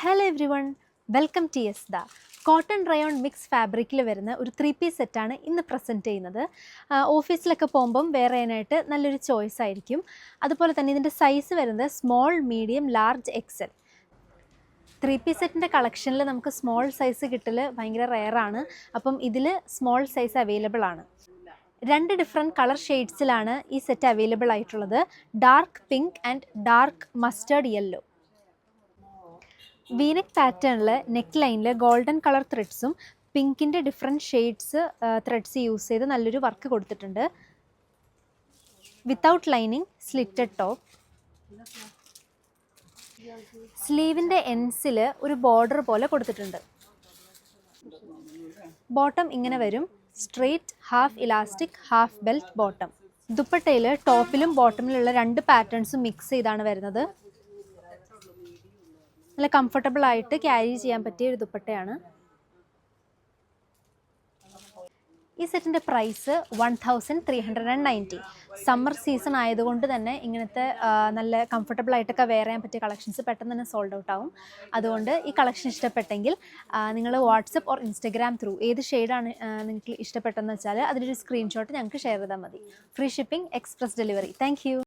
Hello everyone, welcome to യെസ്ദ. Cotton rayon mix ഫാബ്രിക്കിൽ വരുന്ന ഒരു 3-piece സെറ്റാണ് ഇന്ന് പ്രസൻറ്റ് ചെയ്യുന്നത്. ഓഫീസിലൊക്കെ പോകുമ്പം വെയർ ചെയ്യാനായിട്ട് നല്ലൊരു ചോയ്സ് ആയിരിക്കും. അതുപോലെ തന്നെ ഇതിൻ്റെ സൈസ് വരുന്നത് small, medium, large, Excel. 3-piece സെറ്റിൻ്റെ കളക്ഷനിൽ നമുക്ക് സ്മോൾ സൈസ് കിട്ടൽ ഭയങ്കര റെയറാണ്. അപ്പം ഇതിൽ സ്മോൾ സൈസ് അവൈലബിൾ ആണ്. 2 ഡിഫറെൻറ്റ് കളർ ഷെയ്ഡ്സിലാണ് ഈ സെറ്റ് അവൈലബിൾ ആയിട്ടുള്ളത്. Dark pink and dark mustard yellow. V neck പാറ്റേണിൽ നെക്ക് ലൈനിൽ ഗോൾഡൻ കളർ ത്രെഡ്സും പിങ്കിൻ്റെ ഡിഫറെൻറ്റ് ഷെയ്ഡ്സ് ത്രെഡ്സ് യൂസ് ചെയ്ത് നല്ലൊരു വർക്ക് കൊടുത്തിട്ടുണ്ട്. Without lining, slitted top. സ്ലീവിൻ്റെ എൻഡ്സിൽ ഒരു ബോർഡർ പോലെ കൊടുത്തിട്ടുണ്ട്. ബോട്ടം ഇങ്ങനെ വരും, straight, half elastic, half belt bottom. ദുപ്പട്ടയിൽ ടോപ്പിലും ബോട്ടമിലുള്ള 2 പാറ്റേൺസും മിക്സ് ചെയ്താണ് വരുന്നത്. നല്ല കംഫർട്ടബിൾ ആയിട്ട് ക്യാരി ചെയ്യാൻ പറ്റിയ ഒരു ദുപ്പട്ടയാണ്. ഈ സെറ്റിൻ്റെ പ്രൈസ് 1390. സമ്മർ സീസൺ ആയതുകൊണ്ട് തന്നെ ഇങ്ങനത്തെ നല്ല കംഫർട്ടബിൾ ആയിട്ടൊക്കെ വെയർ ചെയ്യാൻ പറ്റിയ കളക്ഷൻസ് പെട്ടെന്ന് തന്നെ സോൾഡ് ഔട്ട് ആവും. അതുകൊണ്ട് ഈ കളക്ഷൻ ഇഷ്ടപ്പെട്ടെങ്കിൽ നിങ്ങൾ വാട്സപ്പ് ഓർ ഇൻസ്റ്റഗ്രാം ത്രൂ ഏത് ഷെയ്ഡാണ് നിങ്ങൾക്ക് ഇഷ്ടപ്പെട്ടതെന്ന് വെച്ചാൽ അതിലൊരു സ്ക്രീൻഷോട്ട് ഞങ്ങൾക്ക് ഷെയർ ചെയ്താൽ മതി. Free shipping, express delivery. Thank you.